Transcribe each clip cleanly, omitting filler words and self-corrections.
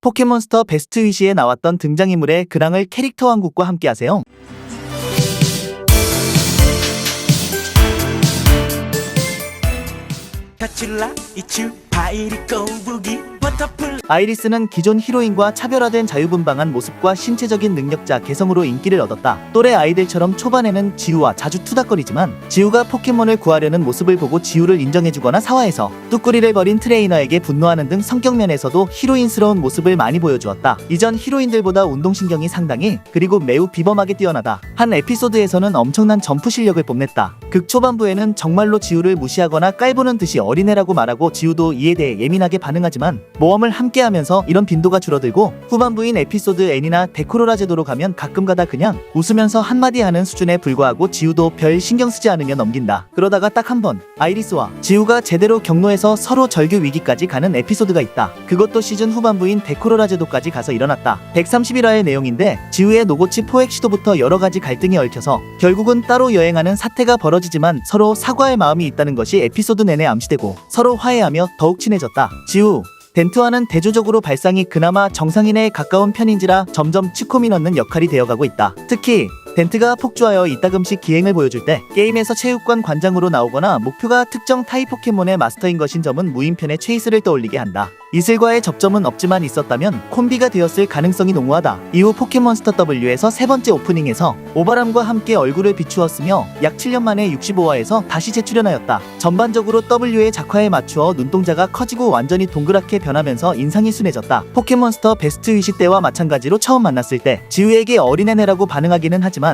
포켓몬스터 베스트 위시에 나왔던 등장인물의 근황을 캐릭터 왕국과 함께하세요. 아이리스는 기존 히로인과 차별화된 자유분방한 모습과 신체적인 능력자 개성으로 인기를 얻었다. 또래 아이들처럼 초반에는 지우와 자주 투닥거리지만 지우가 포켓몬을 구하려는 모습을 보고 지우를 인정해주거나 사화해서 뚜꾸리를 벌인 트레이너에게 분노하는 등 성격면에서도 히로인스러운 모습을 많이 보여주었다. 이전 히로인들보다 운동신경이 상당히 그리고 매우 비범하게 뛰어나다. 한 에피소드에서는 엄청난 점프 실력을 뽐냈다. 극 초반부에는 정말로 지우를 무시하거나 깔보는 듯이 어린애라고 말하고 지우도 이에 대해 예민하게 반응하지만 모험을 함께하면서 이런 빈도가 줄어들고 후반부인 에피소드 N이나 데코로라 제도로 가면 가끔가다 그냥 웃으면서 한마디 하는 수준에 불과하고 지우도 별 신경 쓰지 않으며 넘긴다. 그러다가 딱 한 번 아이리스와 지우가 제대로 경로에서 서로 절규 위기까지 가는 에피소드가 있다. 그것도 시즌 후반부인 데코로라 제도까지 가서 일어났다. 131화의 내용인데 지우의 노고치 포획 시도부터 여러가지 갈등이 얽혀서 결국은 따로 여행하는 사태가 벌어지지만 서로 사과의 마음이 있다는 것이 에피소드 내내 암시되고 서로 화해하며 더욱 친해졌다. 지우 덴트와는 대조적으로 발상이 그나마 정상인에 가까운 편인지라 점점 치콤이 넣는 역할이 되어가고 있다. 특히 덴트가 폭주하여 이따금씩 기행을 보여줄 때 게임에서 체육관 관장으로 나오거나 목표가 특정 타입 포켓몬의 마스터인 것인 점은 무인편의 체이스를 떠올리게 한다. 이슬과의 접점은 없지만 있었다면 콤비가 되었을 가능성이 농후하다. 이후 포켓몬스터 W에서 세 번째 오프닝에서 오바람과 함께 얼굴을 비추었으며 약 7년 만에 65화에서 다시 재출연하였다. 전반적으로 W의 작화에 맞추어 눈동자가 커지고 완전히 동그랗게 변하면서 인상이 순해졌다. 포켓몬스터 베스트 위시 때와 마찬가지로 처음 만났을 때 지우에게 어린애네라고 반응하기는 하지만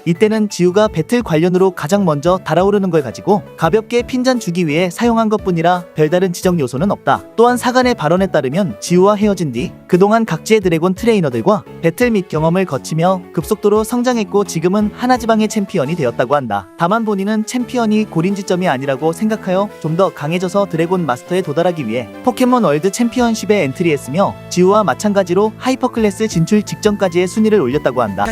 이때는 지우가 배틀 관련으로 가장 먼저 달아오르는 걸 가지고 가볍게 핀잔 주기 위해 사용한 것뿐이라 별다른 지적 요소는 없다. 또한 사간의 발언에 따르면 지우와 헤어진 뒤 그동안 각지의 드래곤 트레이너들과 배틀 및 경험을 거치며 급속도로 성장했고 지금은 하나지방의 챔피언이 되었다고 한다. 다만 본인은 챔피언이 고린지점이 아니라고 생각하여 좀 더 강해져서 드래곤 마스터에 도달하기 위해 포켓몬 월드 챔피언십에 엔트리했으며 지우와 마찬가지로 하이퍼클래스 진출 직전까지의 순위를 올렸다고 한다.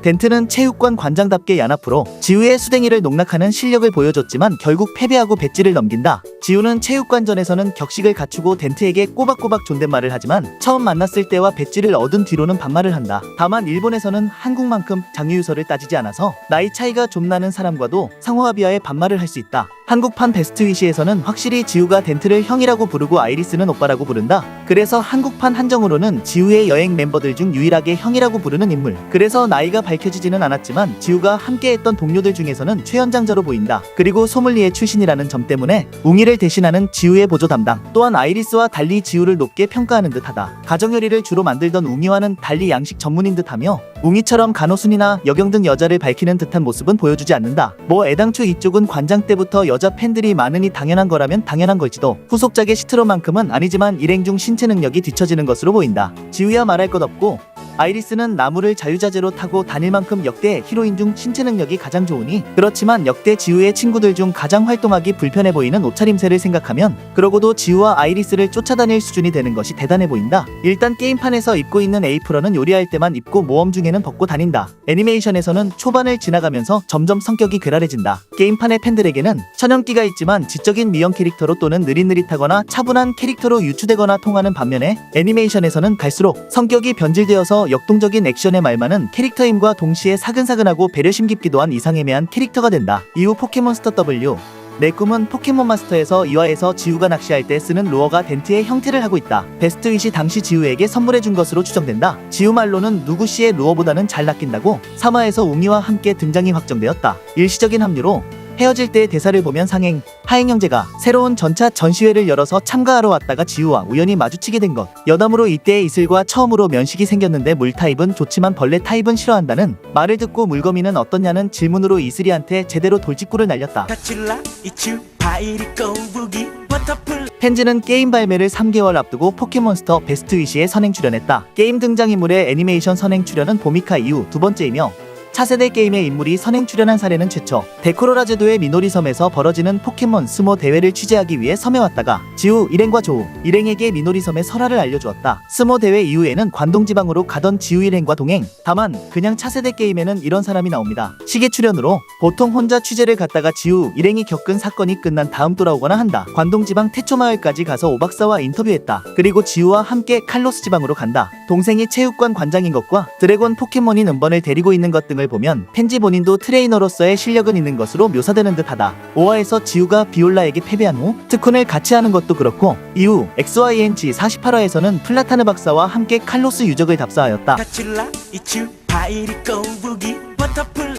덴트는 체육관 관장답게 얀앞으로 지우의 수댕이를 농락하는 실력을 보여줬지만 결국 패배하고 배지를 넘긴다. 지우는 체육관전에서는 격식을 갖추고 덴트에게 꼬박꼬박 존댓말을 하지만 처음 만났을 때와 배지를 얻은 뒤로는 반말을 한다. 다만 일본에서는 한국만큼 장유유서를 따지지 않아서 나이 차이가 좀 나는 사람과도 상호합의하에 반말을 할 수 있다. 한국판 베스트 위시에서는 확실히 지우가 덴트를 형이라고 부르고 아이리스는 오빠라고 부른다. 그래서 한국판 한정으로는 지우의 여행 멤버들 중 유일하게 형이라고 부르는 인물. 그래서 나이가 밝혀지지는 않았지만 지우가 함께했던 동료들 중에서는 최연장자로 보인다. 그리고 소믈리에 출신이라는 점 때문에 웅이를 대신하는 지우의 보조 담당. 또한 아이리스와 달리 지우를 높게 평가하는 듯하다. 가정요리를 주로 만들던 웅이와는 달리 양식 전문인 듯하며 웅이처럼 간호순이나 여경 등 여자를 밝히는 듯한 모습은 보여주지 않는다. 뭐 애당초 이쪽은 관장 때부터 여자 팬들이 많으니 당연한 거라면 당연한 걸지도 후속작의 시트로만큼은 아니지만 일행 중 신체 능력이 뒤처지는 것으로 보인다. 지우야 말할 것 없고 아이리스는 나무를 자유자재로 타고 다닐 만큼 역대 히로인 중 신체 능력이 가장 좋으니 그렇지만 역대 지우의 친구들 중 가장 활동하기 불편해 보이는 옷차림새를 생각하면 그러고도 지우와 아이리스를 쫓아다닐 수준이 되는 것이 대단해 보인다. 일단 게임판에서 입고 있는 에이프런은 요리할 때만 입고 모험 중에는 벗고 다닌다. 애니메이션에서는 초반을 지나가면서 점점 성격이 괴랄해진다. 게임판의 팬들에게는 천연기가 있지만 지적인 미형 캐릭터로 또는 느릿느릿하거나 차분한 캐릭터로 유추되거나 통하는 반면에 애니메이션에서는 갈수록 성격이 변질되어서 역동적인 액션에 말많은 캐릭터임과 동시에 사근사근하고 배려심 깊기도 한 이상애매한 캐릭터가 된다. 이후 포켓몬스터 W 내 꿈은 포켓몬 마스터에서 2화에서 지우가 낚시할 때 쓰는 루어가 덴트의 형태를 하고 있다. 베스트 위시 당시 지우에게 선물해준 것으로 추정된다. 지우 말로는 누구씨의 루어보다는 잘 낚인다고 3화에서 웅이와 함께 등장이 확정되었다. 일시적인 합류로 헤어질 때의 대사를 보면 상행, 하행 형제가 새로운 전차 전시회를 열어서 참가하러 왔다가 지우와 우연히 마주치게 된 것. 여담으로 이때 이슬과 처음으로 면식이 생겼는데 물 타입은 좋지만 벌레 타입은 싫어한다는 말을 듣고 물거미는 어떻냐는 질문으로 이슬이한테 제대로 돌직구를 날렸다. 펜즈는 게임 발매를 3개월 앞두고 포켓몬스터 베스트 위시에 선행 출연했다. 게임 등장인물의 애니메이션 선행 출연은 보미카 이후 두 번째이며 차세대 게임의 인물이 선행 출연한 사례는 최초. 데코로라 제도의 미노리 섬에서 벌어지는 포켓몬 스모 대회를 취재하기 위해 섬에 왔다가 지우, 일행과 조우, 일행에게 미노리 섬의 설화를 알려주었다. 스모 대회 이후에는 관동 지방으로 가던 지우 일행과 동행. 다만 그냥 차세대 게임에는 이런 사람이 나옵니다. 시계 출연으로 보통 혼자 취재를 갔다가 지우, 일행이 겪은 사건이 끝난 다음 돌아오거나 한다. 관동 지방 태초 마을까지 가서 오박사와 인터뷰했다. 그리고 지우와 함께 칼로스 지방으로 간다. 동생이 체육관 관장인 것과 드래곤 포켓몬인 은번을 데리고 있는 것 등을 보면 펜지 본인도 트레이너로서의 실력은 있는 것으로 묘사되는 듯하다. 5화에서 지우가 비올라에게 패배한 후 특훈을 같이 하는 것도 그렇고 이후 XYNG 48화에서는 플라타르 박사와 함께 칼로스 유적을 답사하였다.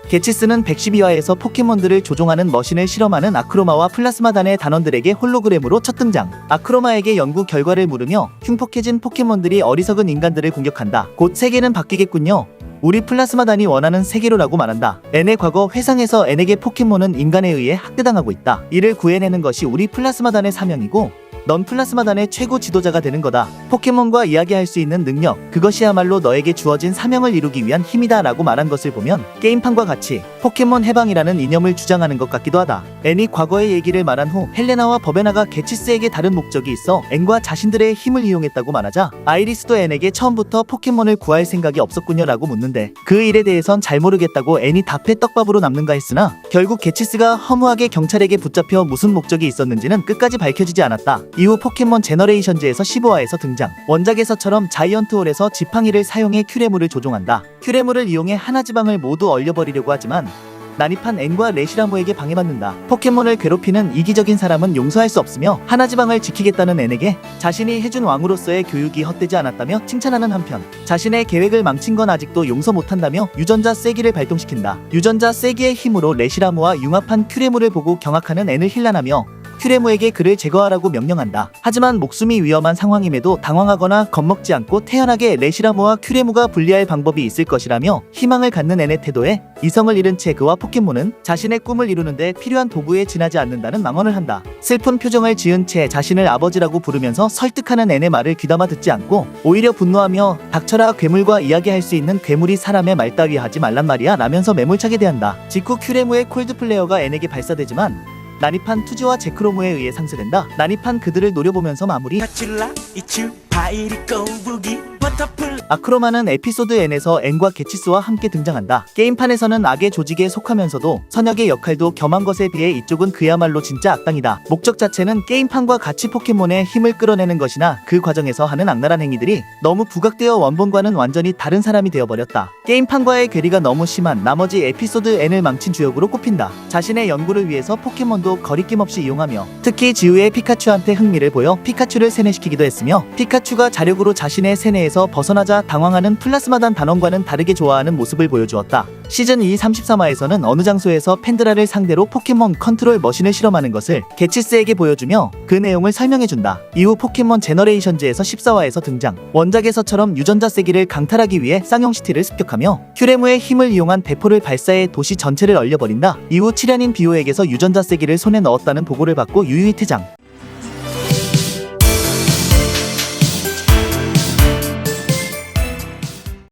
게치스는 112화에서 포켓몬들을 조종하는 머신을 실험하는 아크로마와 플라스마단의 단원들에게 홀로그램으로 첫 등장. 아크로마에게 연구 결과를 물으며 흉폭해진 포켓몬들이 어리석은 인간들을 공격한다. 곧 세계는 바뀌겠군요. 우리 플라스마단이 원하는 세계로라고 말한다. N의 과거 회상에서 N에게 포켓몬은 인간에 의해 학대당하고 있다. 이를 구해내는 것이 우리 플라스마단의 사명이고 넌 플라스마단의 최고 지도자가 되는 거다. 포켓몬과 이야기할 수 있는 능력, 그것이야말로 너에게 주어진 사명을 이루기 위한 힘이다 라고 말한 것을 보면 게임판과 같이 포켓몬 해방이라는 이념을 주장하는 것 같기도 하다. N이 과거의 얘기를 말한 후 헬레나와 버베나가 게치스에게 다른 목적이 있어 N과 자신들의 힘을 이용했다고 말하자 아이리스도 N에게 처음부터 포켓몬을 구할 생각이 없었군요 라고 묻는데 그 일에 대해선 잘 모르겠다고 N이 답해 떡밥으로 남는가 했으나 결국 게치스가 허무하게 경찰에게 붙잡혀 무슨 목적이 있었는지는 끝까지 밝혀지지 않았다. 이후 포켓몬 제너레이션즈에서 15화에서 등장. 원작에서처럼 자이언트홀에서 지팡이를 사용해 큐레물을 조종한다. 큐레물을 이용해 하나지방을 모두 얼려버리려고 하지만 난입한 N과 레시라모에게 방해받는다. 포켓몬을 괴롭히는 이기적인 사람은 용서할 수 없으며 하나지방을 지키겠다는 N에게 자신이 해준 왕으로서의 교육이 헛되지 않았다며 칭찬하는 한편 자신의 계획을 망친 건 아직도 용서 못한다며 유전자 쐐기를 발동시킨다. 유전자 쐐기의 힘으로 레시라모와 융합한 큐레물을 보고 경악하는 N을 힐난하며 큐레모에게 그를 제거하라고 명령한다. 하지만 목숨이 위험한 상황임에도 당황하거나 겁먹지 않고 태연하게 레시라모와 큐레모가 분리할 방법이 있을 것이라며 희망을 갖는 N의 태도에 이성을 잃은 채 그와 포켓몬은 자신의 꿈을 이루는데 필요한 도구에 지나지 않는다는 망언을 한다. 슬픈 표정을 지은 채 자신을 아버지라고 부르면서 설득하는 N의 말을 귀담아 듣지 않고 오히려 분노하며 닥쳐라, 괴물과 이야기할 수 있는 괴물이 사람의 말 따위 하지 말란 말이야 라면서 매몰차게 대한다. 직후 큐레모의 콜드플레어가 N에게 발사되지만 난입한 투지와 제크로모에 의해 상쇄된다. 난입한 그들을 노려보면서 마무리. 아크로마는 에피소드 N에서 N과 게치스와 함께 등장한다. 게임판에서는 악의 조직에 속하면서도 선역의 역할도 겸한 것에 비해 이쪽은 그야말로 진짜 악당이다. 목적 자체는 게임판과 같이 포켓몬의 힘을 끌어내는 것이나 그 과정에서 하는 악랄한 행위들이 너무 부각되어 원본과는 완전히 다른 사람이 되어버렸다. 게임판과의 괴리가 너무 심한 나머지 에피소드 N을 망친 주역으로 꼽힌다. 자신의 연구를 위해서 포켓몬도 거리낌 없이 이용하며 특히 지우의 피카츄한테 흥미를 보여 피카츄를 세뇌시키기도 했으며 피카츄가 자력으로 자신의 세뇌에서 벗어나자 당황하는 플라스마단 단원과는 다르게 좋아하는 모습을 보여주었다. 시즌 2 33화에서는 어느 장소에서 팬드라를 상대로 포켓몬 컨트롤 머신을 실험하는 것을 게치스에게 보여주며 그 내용을 설명해준다. 이후 포켓몬 제너레이션즈에서 14화에서 등장. 원작에서처럼 유전자 세기를 강탈하기 위해 쌍용시티를 습격하며 큐레무의 힘을 이용한 대포를 발사해 도시 전체를 얼려버린다. 이후 칠연인 비오에게서 유전자 세기를 손에 넣었다는 보고를 받고 유유히 퇴장.